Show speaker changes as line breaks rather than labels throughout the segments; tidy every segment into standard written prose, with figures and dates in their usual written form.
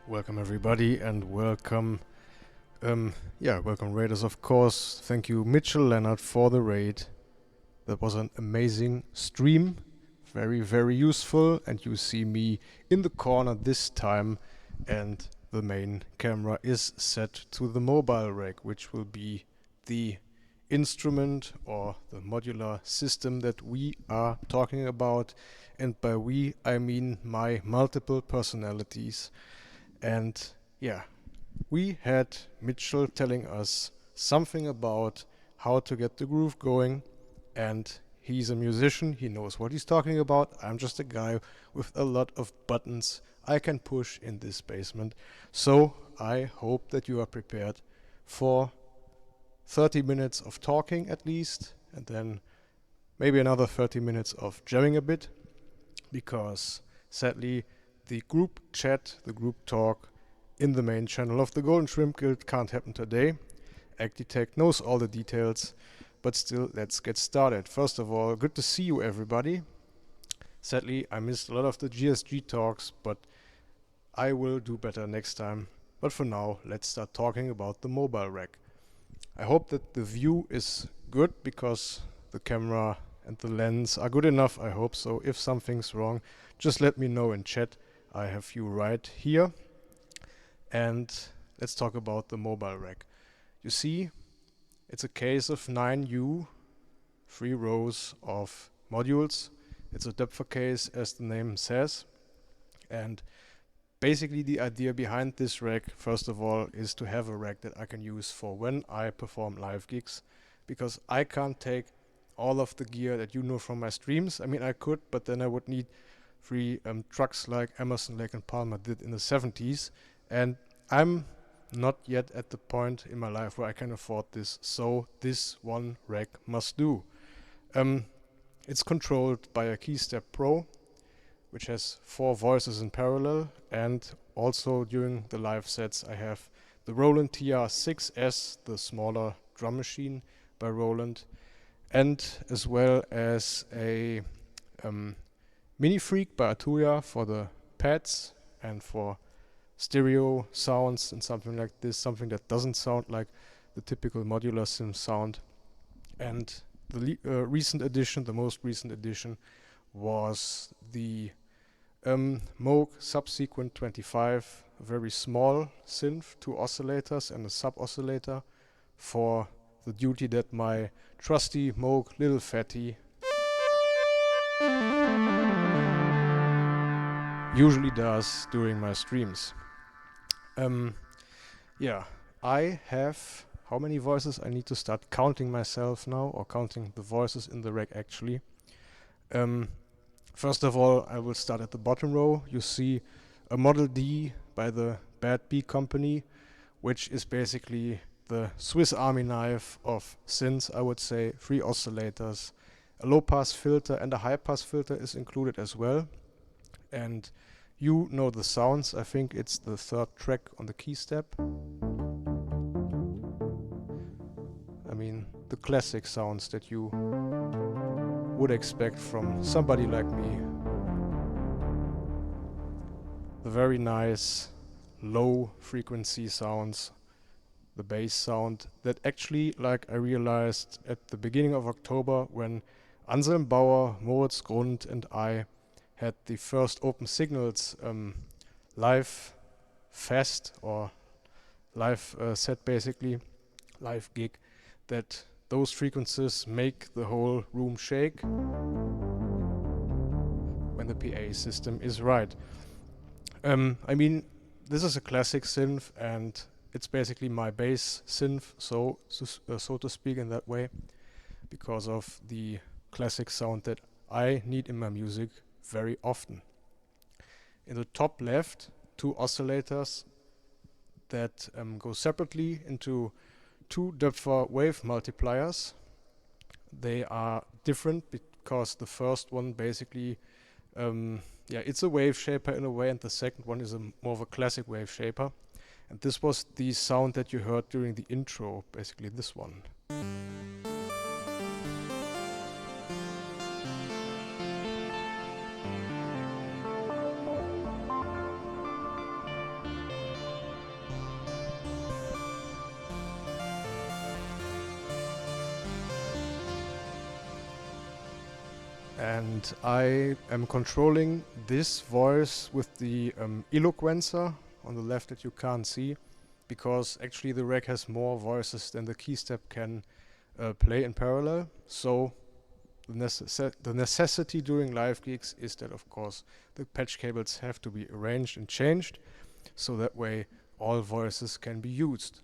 Welcome everybody and welcome welcome raiders, of course. Thank you Mitchell Leonard for the raid. That was an amazing stream, very useful, and you see me in the corner this time, and the main camera is set to the mobile rack, which will be the instrument or the modular system that we are talking about, and by we I mean my multiple personalities. And yeah, we had Mitchell telling us something about how to get the groove going, and he's a musician, he knows what he's talking about. I'm just a guy with a lot of buttons I can push in this basement. So I hope that you are prepared for 30 minutes of talking at least, and then maybe another 30 minutes of jamming a bit, because sadly the group chat, the group talk in the main channel of the Golden Shrimp Guild can't happen today. Actitech knows all the details, but still, let's get started. First of all, good to see you everybody. Sadly, I missed a lot of the GSG talks, but I will do better next time. But for now, let's start talking about the mobile rack. I hope that the view is good, because the camera and the lens are good enough, I hope so. If something's wrong, just let me know in chat. I have you right here. And let's talk about the mobile rack. You see, it's a case of 9U, 3 rows of modules. It's a Doepfer case, as the name says. And basically the idea behind this rack, first of all, is to have a rack that I can use for when I perform live gigs, because I can't take all of the gear that you know from my streams. I mean, I could, but then I would need 3 trucks like Emerson, Lake and Palmer did in the 70s, and I'm not yet at the point in my life where I can afford this, so this one rack must do. It's controlled by a Keystep Pro, which has 4 voices in parallel, and also during the live sets I have the Roland TR-6S, the smaller drum machine by Roland, and as well as a Mini Freak by Atuya for the pads and for stereo sounds and something like this, something that doesn't sound like the typical modular sim sound. And the recent addition, the most recent addition, was the Moog Subsequent 25, a very small synth, 2 oscillators and a sub-oscillator, for the duty that my trusty Moog Little Fatty usually does during my streams. I have, how many voices? I need to start counting myself now, or counting the voices in the rack actually. First of all, I will start at the bottom row. You see a Model D by the Bad B company, which is basically the Swiss Army knife of synths, I would say. 3 oscillators, a low pass filter and a high pass filter is included as well. And you know the sounds. I think it's the 3rd track on the key step. I mean, the classic sounds that you would expect from somebody like me. The very nice low frequency sounds, the bass sound that actually, like I realized at the beginning of October when Anselm Bauer, Moritz Grund and I had the first Open Signals live fest, or live set basically, live gig, that those frequencies make the whole room shake when the PA system is right. I mean, this is a classic synth, and it's basically my bass synth, so to speak, in that way, because of the classic sound that I need in my music very often. In the top left, 2 oscillators that go separately into 2 Doepfer wave multipliers. They are different because the first one basically, it's a wave shaper in a way, and the second one is more of a classic wave shaper. And this was the sound that you heard during the intro, basically this one. And I am controlling this voice with the eloquencer on the left that you can't see, because actually the rack has more voices than the keystep can play in parallel. So the necessity during live gigs is that, of course, the patch cables have to be arranged and changed, so that way all voices can be used.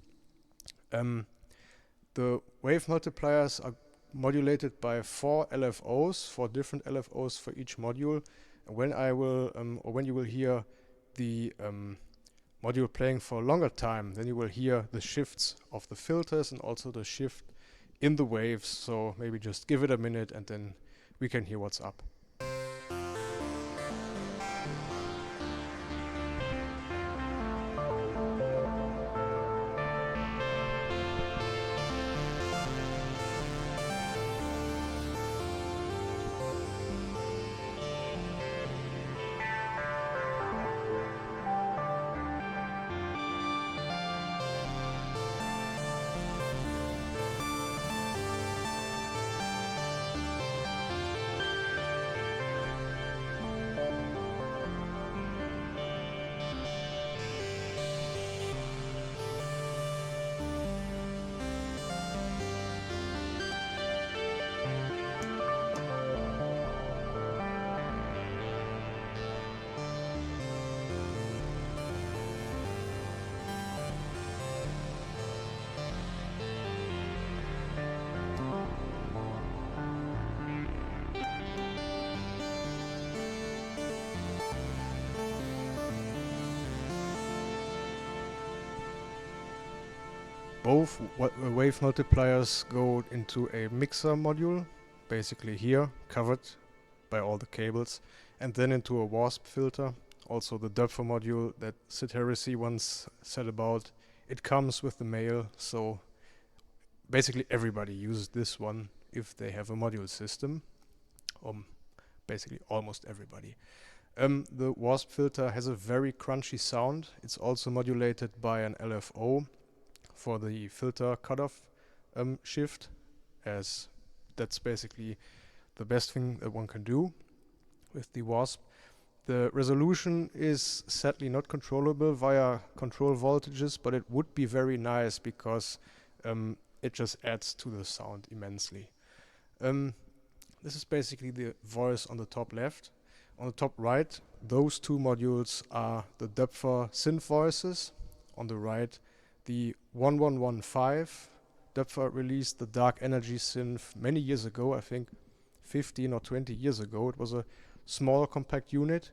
The wave multipliers are modulated by 4 LFOs, 4 different LFOs for each module. And when I will, or when you will hear the module playing for a longer time, then you will hear the shifts of the filters and also the shift in the waves. So maybe just give it a minute and then we can hear what's up. Both wave multipliers go into a mixer module, basically here, covered by all the cables, and then into a wasp filter, also the Doepfer module that Sid Heresy once said about. It comes with the mail, so basically everybody uses this one if they have a module system. Basically almost everybody. The wasp filter has a very crunchy sound. It's also modulated by an LFO for the filter cutoff shift, as that's basically the best thing that one can do with the wasp. The resolution is sadly not controllable via control voltages, but it would be very nice because it just adds to the sound immensely. This is basically the voice on the top left. On the top right, those two modules are the Doepfer synth voices. On the right, the 1115. Doepfer released the Dark Energy synth many years ago, I think 15 or 20 years ago. It was a small compact unit,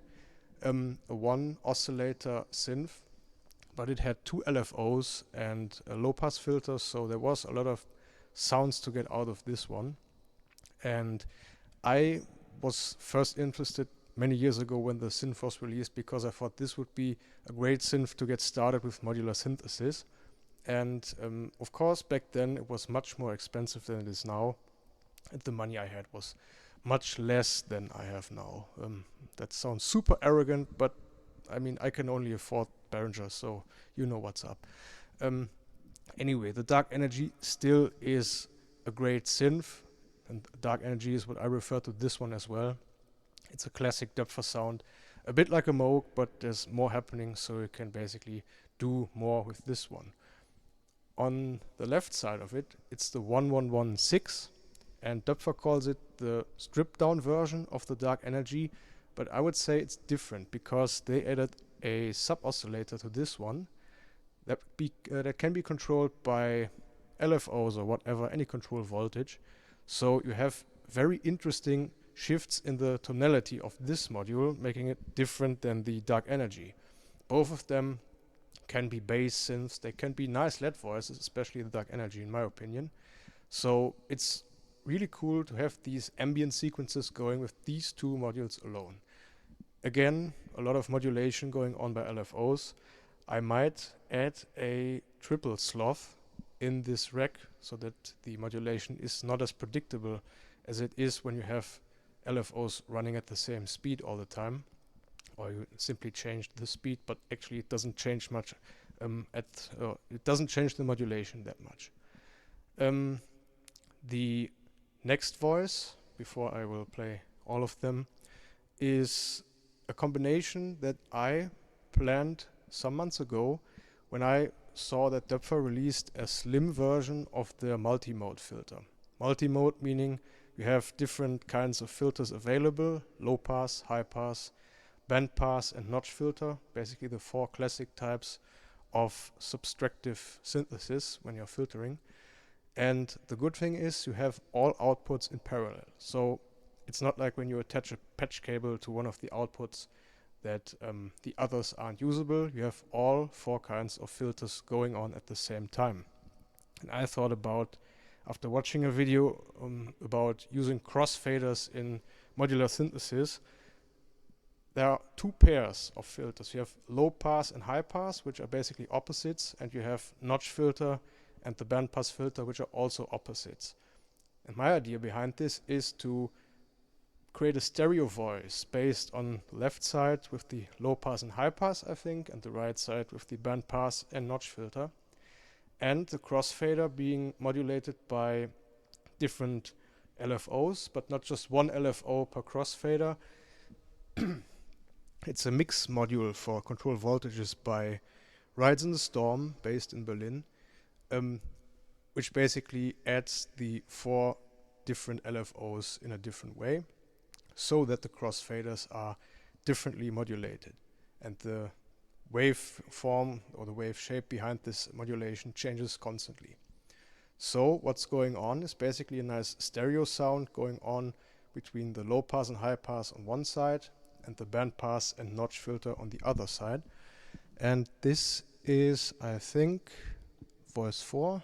a one oscillator synth, but it had 2 LFOs and a low pass filter, so there was a lot of sounds to get out of this one. And I was first interested many years ago when the synth was released, because I thought this would be a great synth to get started with modular synthesis. And of course, back then it was much more expensive than it is now, and the money I had was much less than I have now. That sounds super arrogant, but I mean, I can only afford Behringer, so you know what's up. Anyway, the Dark Energy still is a great synth, and Dark Energy is what I refer to this one as well. It's a classic Doepfer sound, a bit like a Moog, but there's more happening, so you can basically do more with this one. On the left side of it, it's the 1116, and Doepfer calls it the stripped down version of the Dark Energy, but I would say it's different because they added a sub-oscillator to this one that can be controlled by LFOs or whatever, any control voltage. So you have very interesting shifts in the tonality of this module, making it different than the Dark Energy. Both of them can be bass synths, they can be nice LED voices, especially the Dark Energy in my opinion. So it's really cool to have these ambient sequences going with these two modules alone. Again, a lot of modulation going on by LFOs. I might add a triple sloth in this rack so that the modulation is not as predictable as it is when you have LFOs running at the same speed all the time, or you simply change the speed, but actually it doesn't change much. It doesn't change the modulation that much. The next voice, before I will play all of them, is a combination that I planned some months ago when I saw that Doepfer released a slim version of the multi-mode filter. Multi-mode meaning you have different kinds of filters available: low pass, high pass, band pass, and notch filter, basically the 4 classic types of subtractive synthesis when you're filtering. And the good thing is you have all outputs in parallel. So it's not like when you attach a patch cable to one of the outputs that the others aren't usable. You have all 4 kinds of filters going on at the same time. And I thought about, after watching a video about using crossfaders in modular synthesis, there are 2 pairs of filters. You have low pass and high pass, which are basically opposites, and you have notch filter and the band pass filter, which are also opposites. And my idea behind this is to create a stereo voice based on the left side with the low pass and high pass, I think, and the right side with the band pass and notch filter, and the crossfader being modulated by different LFOs, but not just one LFO per crossfader. It's a mix module for control voltages by Rides in the Storm, based in Berlin, which basically adds the 4 different LFOs in a different way, so that the crossfaders are differently modulated, and the wave form or the wave shape behind this modulation changes constantly. So what's going on is basically a nice stereo sound going on between the low pass and high pass on one side and the band pass and notch filter on the other side. And this is, I think, voice 4.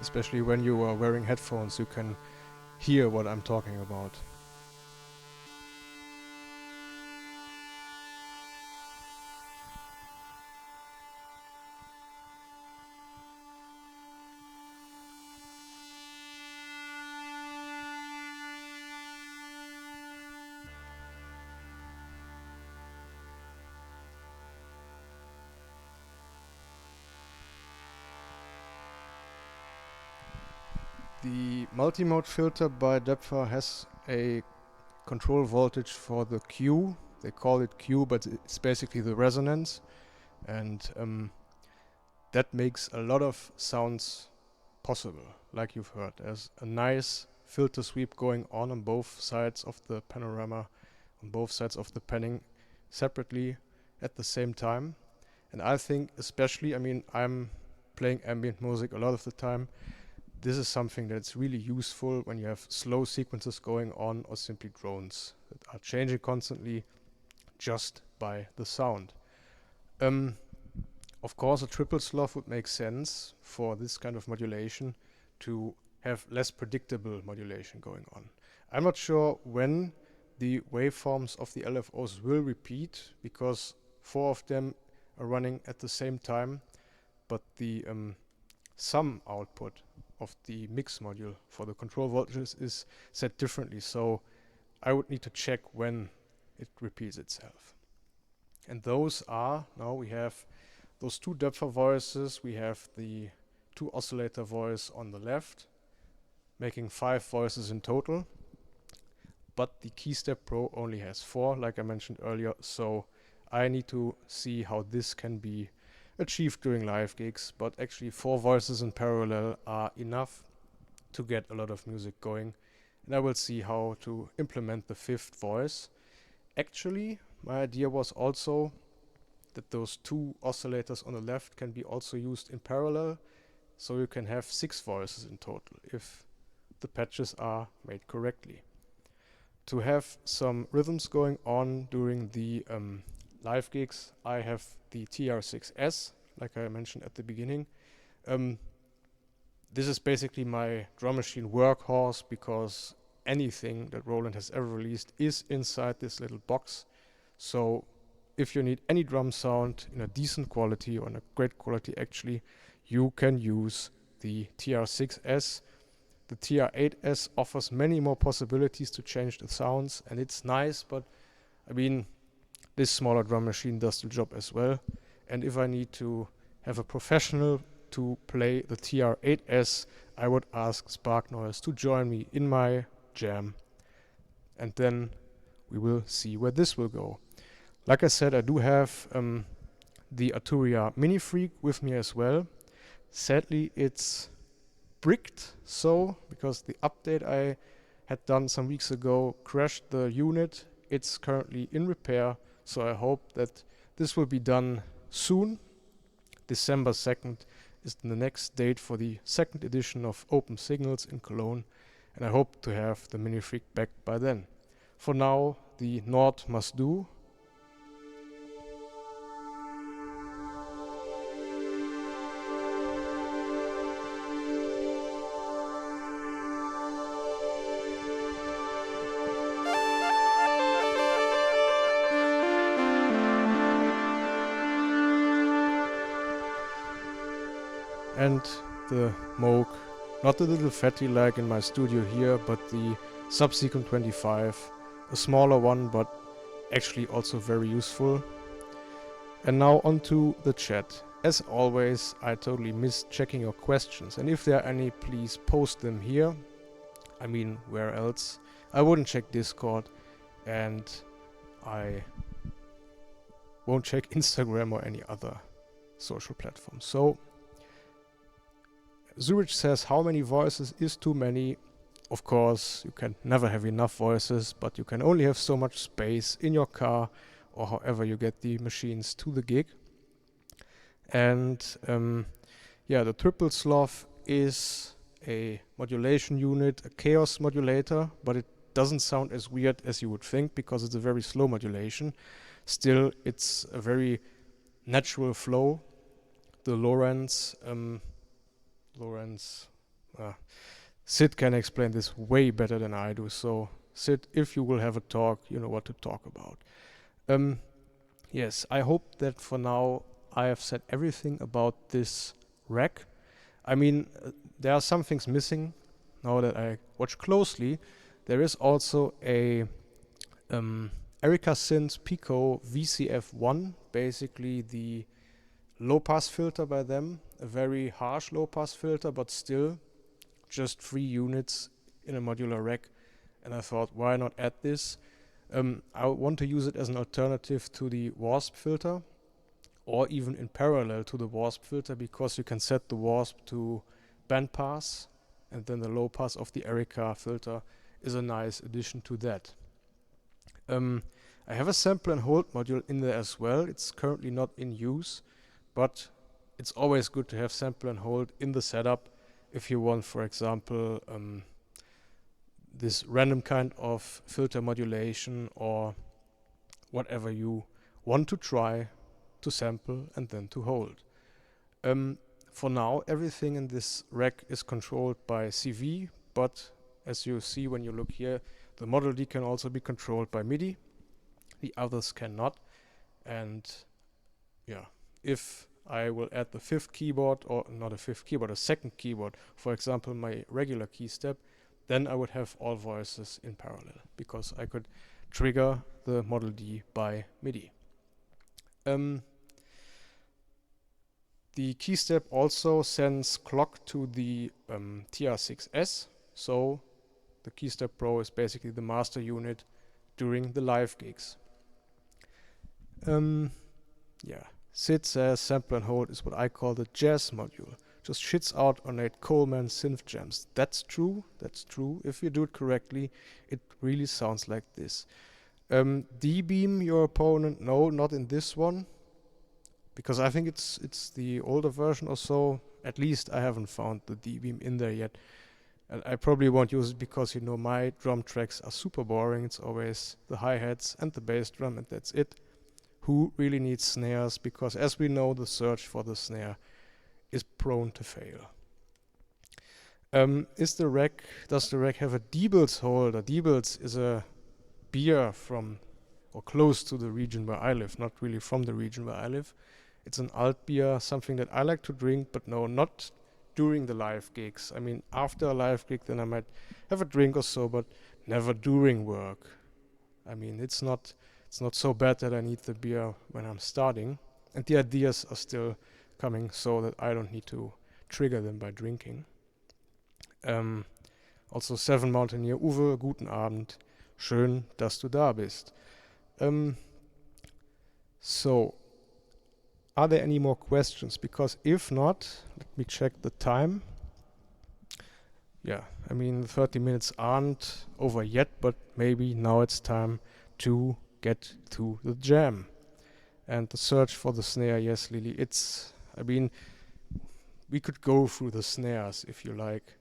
Especially when you are wearing headphones, you can hear what I'm talking about. The multi-mode filter by Doepfer has a control voltage for the Q. They call it Q, but it's basically the resonance, and that makes a lot of sounds possible, like you've heard. There's a nice filter sweep going on both sides of the panorama, on both sides of the panning, separately at the same time. And I think especially, I mean, I'm playing ambient music a lot of the time. This is something that's really useful when you have slow sequences going on, or simply drones that are changing constantly just by the sound. Of course, a triple sloth would make sense for this kind of modulation, to have less predictable modulation going on. I'm not sure when the waveforms of the LFOs will repeat, because 4 of them are running at the same time, but the sum output of the mix module for the control voltages is set differently, so I would need to check when it repeats itself. And those are, now we have those 2 Doepfer voices, we have the 2 oscillator voice on the left, making 5 voices in total, but the KeyStep Pro only has 4, like I mentioned earlier, so I need to see how this can be achieved during live gigs, but actually 4 voices in parallel are enough to get a lot of music going, and I will see how to implement the 5th voice. Actually, my idea was also that those 2 oscillators on the left can be also used in parallel, so you can have 6 voices in total if the patches are made correctly. To have some rhythms going on during the live gigs, I have the TR6S, like I mentioned at the beginning. This is basically my drum machine workhorse, because anything that Roland has ever released is inside this little box. So if you need any drum sound in a decent quality, or in a great quality actually, you can use the TR6S. The TR8S offers many more possibilities to change the sounds, and it's nice, but I mean, this smaller drum machine does the job as well. And if I need to have a professional to play the TR-8S, I would ask Spark Noise to join me in my jam. And then we will see where this will go. Like I said, I do have the Arturia Mini Freak with me as well. Sadly, it's bricked, so because the update I had done some weeks ago crashed the unit. It's currently in repair, so I hope that this will be done soon. December 2nd is the next date for the second edition of Open Signals in Cologne, and I hope to have the Mini Freak back by then. For now, the Nord must do. And the Moog, not the little fatty like in my studio here, but the Subsequent 25, a smaller one, but actually also very useful. And now onto the chat. As always, I totally missed checking your questions, and if there are any, please post them here. I mean, where else? I wouldn't check Discord, and I won't check Instagram or any other social platform. So Zurich says, how many voices is too many? Of course, you can never have enough voices, but you can only have so much space in your car or however you get the machines to the gig. And yeah, the Triple Sloth is a modulation unit, a chaos modulator, but it doesn't sound as weird as you would think because it's a very slow modulation. Still, it's a very natural flow. The Lorentz, Sid can explain this way better than I do. So Sid, if you will have a talk, you know what to talk about. Yes, I hope that for now I have said everything about this rack. I mean, there are some things missing now that I watch closely. There is also a Erica Synth Pico VCF1, basically the low-pass filter by them, a very harsh low-pass filter, but still just 3 units in a modular rack. And I thought, why not add this? I want to use it as an alternative to the Wasp filter, or even in parallel to the Wasp filter, because you can set the Wasp to bandpass, and then the low-pass of the Erica filter is a nice addition to that. I have a sample and hold module in there as well. It's currently not in use, but it's always good to have sample and hold in the setup if you want, for example, this random kind of filter modulation or whatever you want to try to sample and then to hold. For now, everything in this rack is controlled by CV, but as you see when you look here, the Model D can also be controlled by MIDI. The others cannot. And yeah, if I will add the 5th keyboard, or not a 5th keyboard, a 2nd keyboard, for example, my regular key step, then I would have all voices in parallel, because I could trigger the Model D by MIDI. The key step also sends clock to the TR6S, so the Key Step Pro is basically the master unit during the live gigs. Yeah, Sid says sample and hold is what I call the jazz module. Just shits out ornate Coleman synth jams. That's true. If you do it correctly, it really sounds like this. D-beam your opponent? No, not in this one, because I think it's the older version or so. At least I haven't found the D-beam in there yet. And I probably won't use it because, you know, my drum tracks are super boring. It's always the hi-hats and the bass drum, and that's it. Who really needs snares? Because as we know, the search for the snare is prone to fail. Does the rack have a Diebels holder? Diebels is a beer from or close to the region where I live, not really from the region where I live. It's an alt beer, something that I like to drink, but no, not during the live gigs. I mean, after a live gig, then I might have a drink or so, but never during work. I mean, it's not it's not so bad that I need the beer when I'm starting. And the ideas are still coming so that I don't need to trigger them by drinking. Also Seven Mountaineer Uwe, guten Abend. Schön, dass du da bist. So, are there any more questions? Because if not, let me check the time. Yeah, I mean, 30 minutes aren't over yet, but maybe now it's time to get to the jam. And the search for the snare, yes, Lily, I mean, we could go through the snares if you like.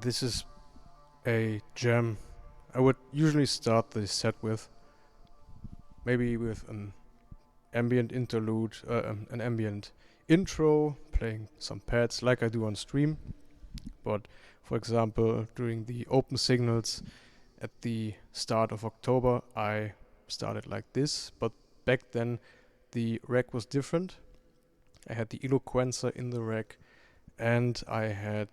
This is a jam I would usually start the set with, maybe with an ambient interlude, an ambient intro, playing some pads like I do on stream. But for example, during the open signals at the start of October, I started like this. But back then, the rack was different. I had the eloquencer in the rack, and I had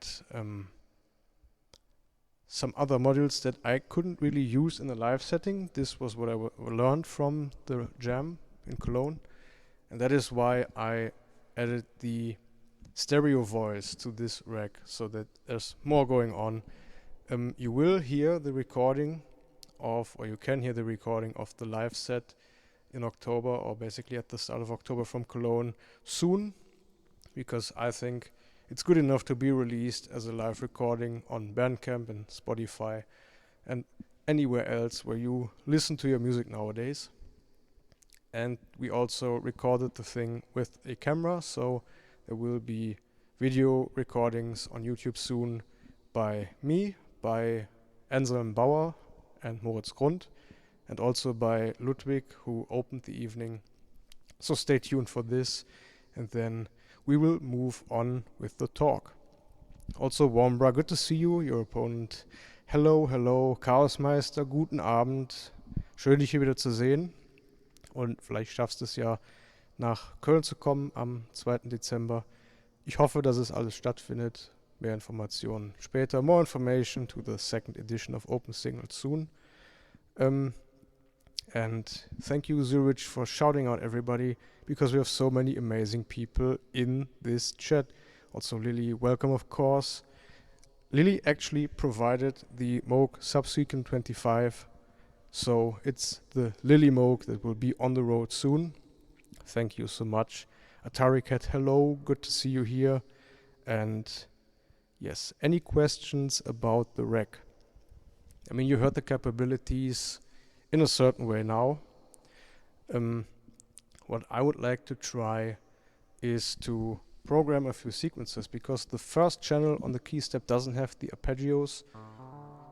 some other modules that I couldn't really use in a live setting. This was what I learned from the jam in Cologne, and that is why I added the stereo voice to this rack, so that there's more going on. You will hear the recording of, or you can hear the recording of the live set in October, or basically at the start of October from Cologne soon, because I think it's good enough to be released as a live recording on Bandcamp and Spotify and anywhere else where you listen to your music nowadays. And we also recorded the thing with a camera, so there will be video recordings on YouTube soon by me, by Anselm Bauer and Moritz Grund, and also by Ludwig, who opened the evening. So stay tuned for this, and then we will move on with the talk. Also, Warmbra, good to see you, your opponent. Hello, hello, Chaosmeister, guten Abend. Schön, dich hier wieder zu sehen. Und vielleicht schaffst du es ja, nach Köln zu kommen am 2. Dezember. Ich hoffe, dass es alles stattfindet. Mehr Informationen später. More information to the second edition of Open Signals soon. And thank you, Zurich, for shouting out everybody, because we have so many amazing people in this chat. Also Lily, welcome, of course. Lily actually provided the Moog Subsequent 25, so it's the Lily Moog that will be on the road soon. Thank you so much. Atari Cat, hello, good to see you here. And yes, any questions about the rack? I mean, you heard the capabilities in a certain way now. What I would like to try is to program a few sequences, because the first channel on the key step doesn't have the arpeggios,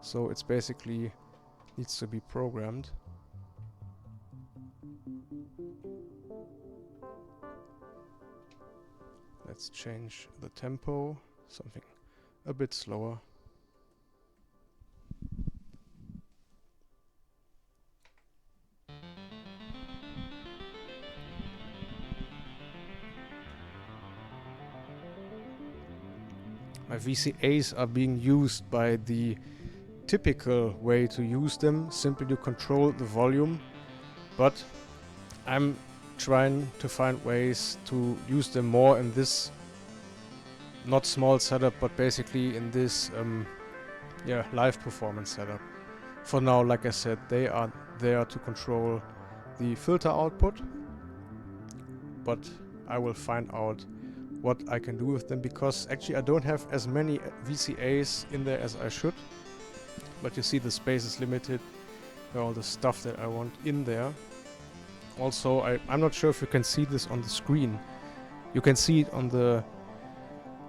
so it's basically needs to be programmed. Let's change the tempo, something a bit slower. My VCAs are being used by the typical way to use them, simply to control the volume, but I'm trying to find ways to use them more in this not small setup, but basically in this live performance setup. For now, like I said, they are there to control the filter output, but I will find out what I can do with them, because actually I don't have as many VCAs in there as I should. But you see, the space is limited by all the stuff that I want in there. Also, I'm not sure if you can see this on the screen. You can see it on the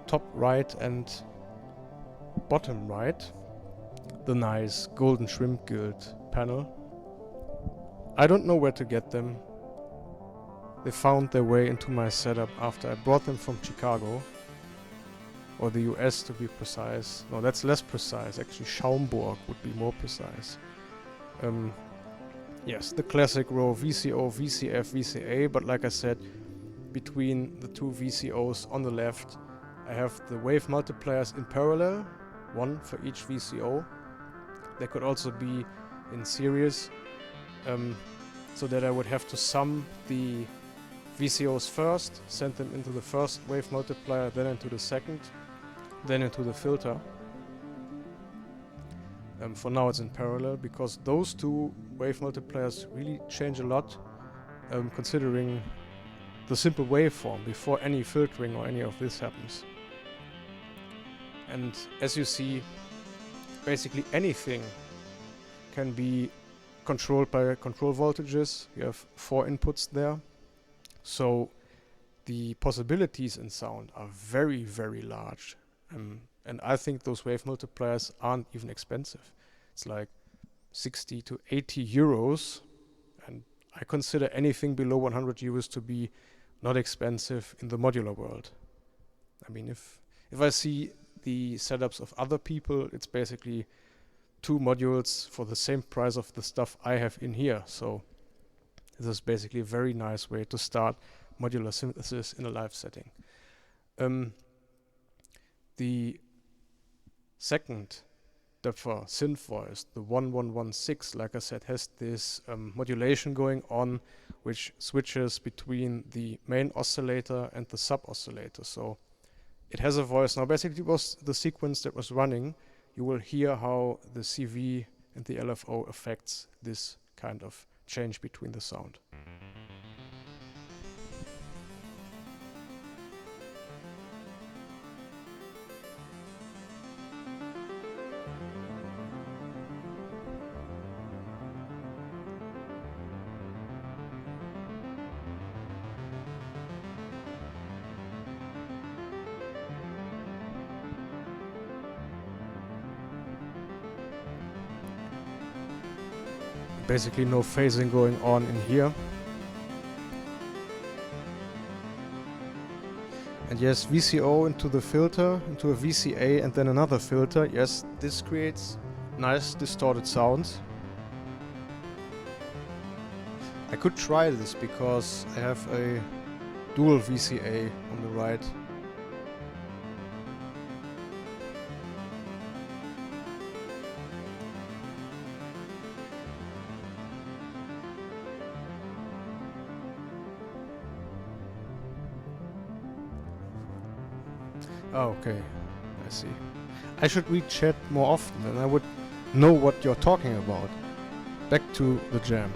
top right and bottom right, the nice Golden Shrimp Guild panel. I don't know where to get them. They found their way into my setup after I brought them from Chicago, or the US to be precise. No, that's less precise. Actually, Schaumburg would be more precise. Yes, the classic row VCO, VCF, VCA, but like I said, between the two VCOs on the left, I have the wave multipliers in parallel, one for each VCO. They could also be in series, so that I would have to sum the VCOs first, send them into the first wave multiplier, then into the second, then into the filter. For now it's in parallel, because those two wave multipliers really change a lot, considering the simple waveform before any filtering or any of this happens. And as you see, basically anything can be controlled by control voltages. You have 4 inputs there. So the possibilities in sound are very, very large. And I think those wave multipliers aren't even expensive. It's like 60 to 80 euros. And I consider anything below 100 euros to be not expensive in the modular world. I mean, if I see the setups of other people, it's basically 2 modules for the same price of the stuff I have in here. So this is basically a very nice way to start modular synthesis in a live setting. The second Doepfer synth voice, the 1116, like I said, has this modulation going on, which switches between the main oscillator and the sub oscillator. So it has a voice. Now basically was the sequence that was running. You will hear how the CV and the LFO affects this kind of change between the sound. Basically no phasing going on in here. And yes, VCO into the filter, into a VCA and then another filter. Yes, this creates nice distorted sounds. I could try this because I have a dual VCA on the right. Oh, okay, I see. I should read chat more often and I would know what you're talking about. Back to the jam.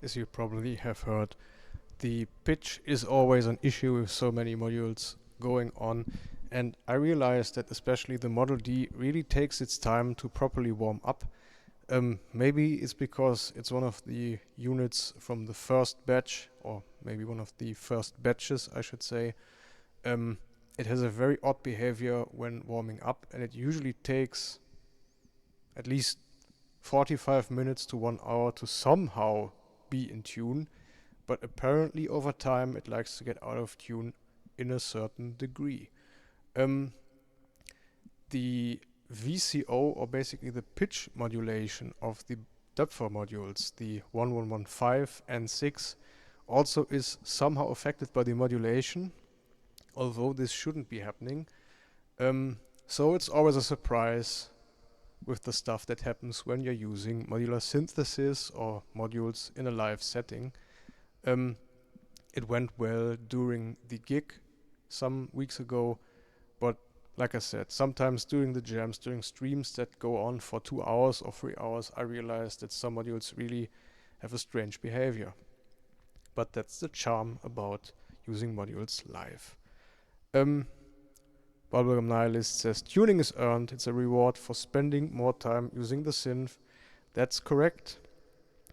as you probably have heard, the pitch is always an issue with so many modules going on, and I realized that especially the Model D really takes its time to properly warm up. Maybe it's because it's one of the units from the first batch, or maybe one of the first batches, I should say. It has a very odd behavior when warming up, and it usually takes at least 45 minutes to 1 hour to somehow be in tune, but apparently over time it likes to get out of tune in a certain degree. The VCO, or basically the pitch modulation of the Doepfer modules, the 1115 and 6, also is somehow affected by the modulation, although this shouldn't be happening. So it's always a surprise with the stuff that happens when you're using modular synthesis or modules in a live setting. It went well during the gig some weeks ago, but like I said, sometimes during the jams, during streams that go on for 2 hours or 3 hours, I realized that some modules really have a strange behavior. But that's the charm about using modules live. Bubblegum Nihilist says, tuning is earned. It's a reward for spending more time using the synth. That's correct.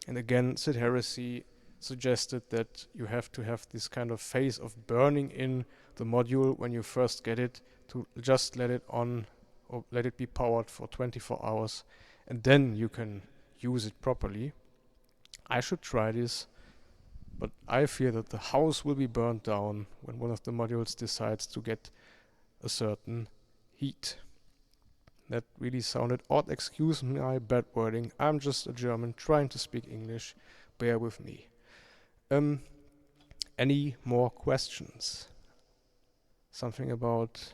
And again, Sid Heresy suggested that you have to have this kind of phase of burning in the module when you first get it, to just let it on or let it be powered for 24 hours, and then you can use it properly. I should try this, but I fear that the house will be burned down when one of the modules decides to get a certain heat. That really sounded odd. Excuse my bad wording. I'm just a German trying to speak English. Bear with me. Any more questions? Something about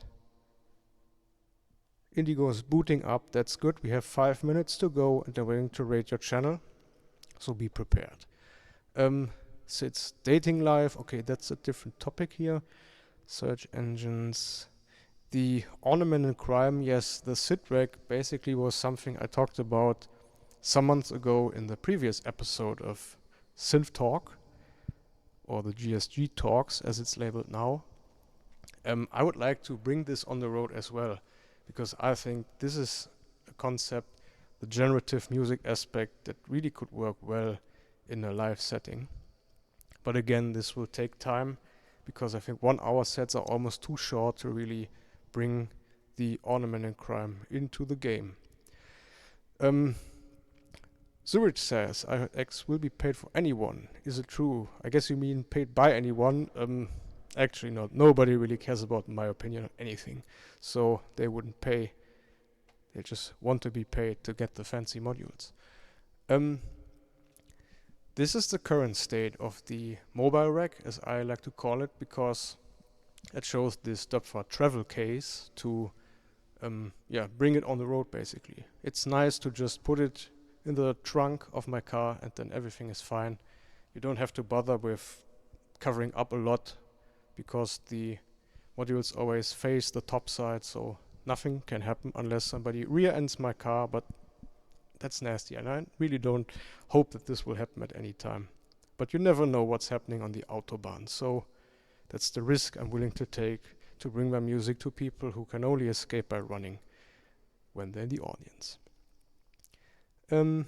Indigo is booting up. That's good. We have 5 minutes to go, and they're waiting to rate your channel, so be prepared. Sid's dating life. Okay, that's a different topic here. Search engines. The ornament and crime. Yes, the SydRack basically was something I talked about some months ago in the previous episode of Synth Talk, or the GSG talks as it's labeled now. I would like to bring this on the road as well, because I think this is a concept, the generative music aspect, that really could work well in a live setting. But again, this will take time, because I think 1 hour sets are almost too short to really bring the ornament and crime into the game. Zurich says, I heard X will be paid for anyone. Is it true? I guess you mean paid by anyone. Actually not. Nobody really cares about my opinion on anything. So they wouldn't pay. They just want to be paid to get the fancy modules. This is the current state of the mobile rack, as I like to call it, because it shows this Doepfer travel case to bring it on the road basically. It's nice to just put it in the trunk of my car and then everything is fine. You don't have to bother with covering up a lot, because the modules always face the top side, so nothing can happen unless somebody rear ends my car, but that's nasty, and I really don't hope that this will happen at any time. But you never know what's happening on the Autobahn, so that's the risk I'm willing to take to bring my music to people who can only escape by running when they're in the audience. The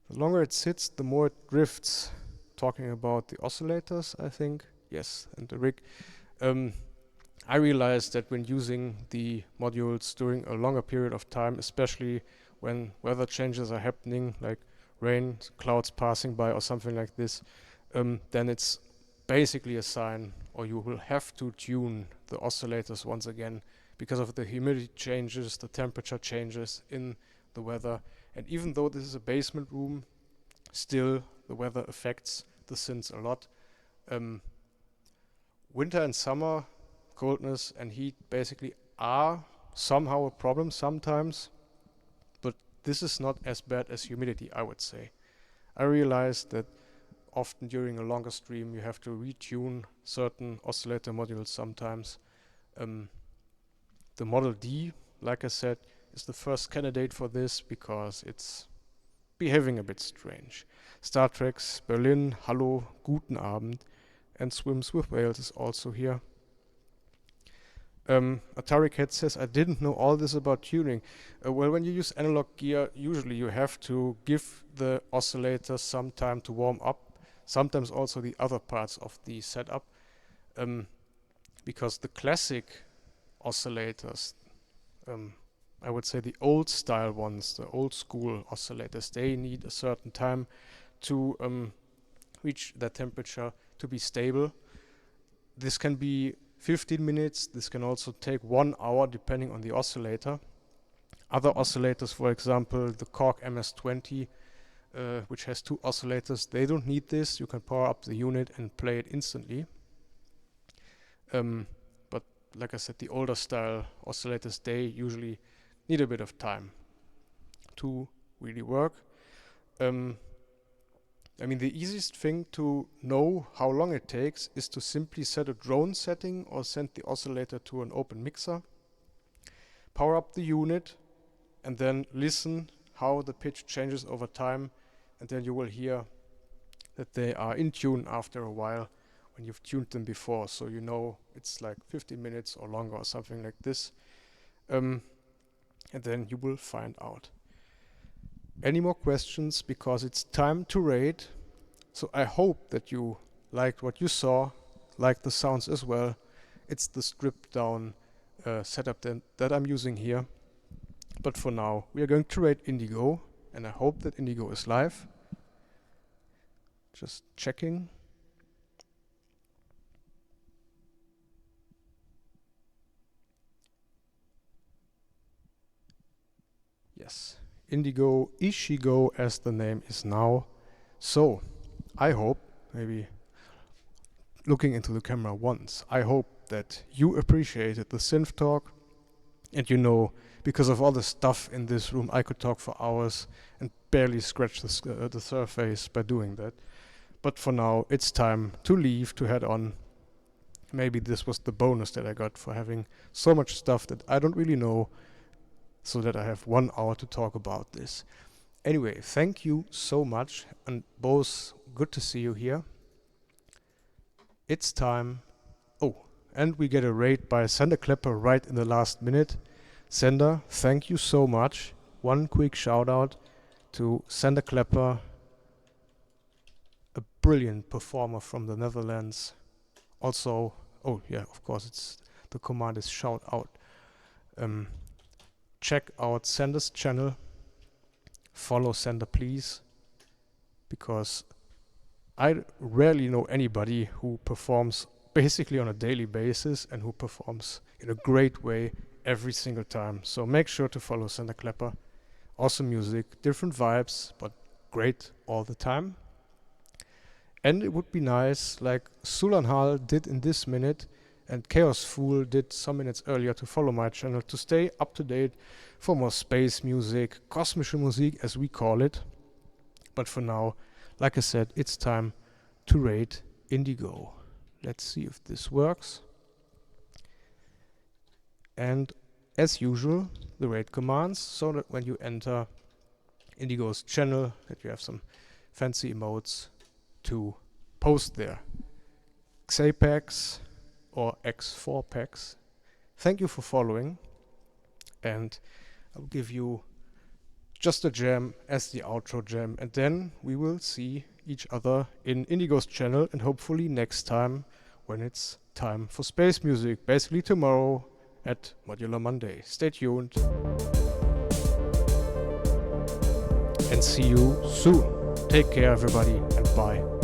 longer it sits, the more it drifts. Talking about the oscillators, I think. Yes, and the rig. I realized that when using the modules during a longer period of time, especially when weather changes are happening, like rain, clouds passing by or something like this, then it's basically a sign, or you will have to tune the oscillators once again because of the humidity changes, the temperature changes in the weather. And even though this is a basement room, still the weather affects the synths a lot. Winter and summer, coldness and heat basically are somehow a problem sometimes, but this is not as bad as humidity, I would say. I realized that often during a longer stream you have to retune certain oscillator modules sometimes. The Model D, like I said, is the first candidate for this because it's behaving a bit strange. Star Trek's Berlin, Hallo, Guten Abend, and Swims with Whales is also here. Atari Cat says, I didn't know all this about tuning. Well, when you use analog gear, usually you have to give the oscillator some time to warm up, sometimes also the other parts of the setup, because the classic oscillators, I would say the old style ones, the old school oscillators, they need a certain time to reach that temperature to be stable. This can be 15 minutes, this can also take 1 hour depending on the oscillator. Other oscillators, for example, the Korg MS-20, which has 2 oscillators, they don't need this. You can power up the unit and play it instantly. But like I said, the older style oscillators, they usually need a bit of time to really work. I mean, the easiest thing to know how long it takes is to simply set a drone setting or send the oscillator to an open mixer, power up the unit, and then listen how the pitch changes over time, and then you will hear that they are in tune after a while when you've tuned them before, so you know it's like 15 minutes or longer or something like this, and then you will find out. Any more questions? Because it's time to rate. So I hope that you liked what you saw, liked the sounds as well. It's the stripped down setup that I'm using here. But for now, we are going to rate Indigo, and I hope that Indigo is live. Just checking. Yes. Indigo Ishigo as the name is now. So I hope, maybe looking into the camera once, I hope that you appreciated the Synth Talk, and you know, because of all the stuff in this room, I could talk for hours and barely scratch the surface by doing that. But for now, it's time to leave, to head on. Maybe this was the bonus that I got for having so much stuff that I don't really know, so that I have 1 hour to talk about this. Anyway, thank you so much, and both good to see you here. It's time. Oh, and we get a raid by Sander Klepper right in the last minute. Sander, thank you so much. One quick shout out to Sander Klepper, a brilliant performer from the Netherlands. Also, oh yeah, of course, it's the command is shout out. Check out Sander's channel. Follow Sander, please, because I rarely know anybody who performs basically on a daily basis and who performs in a great way every single time. So make sure to follow Sander Klepper. Awesome music, different vibes, but great all the time. And it would be nice, like Sulanhal did in this minute, and Chaos Fool did some minutes earlier, to follow my channel to stay up to date for more space music, kosmische Musik as we call it. But for now, like I said, it's time to rate Indigo. Let's see if this works. And as usual, the rate commands, so that when you enter Indigo's channel, that you have some fancy emotes to post there. Xapex or X4 packs. Thank you for following, and I'll give you just a jam as the outro jam, and then we will see each other in Indigo's channel, and hopefully next time when it's time for space music, basically tomorrow at Modular Monday. Stay tuned and see you soon. Take care everybody, and bye.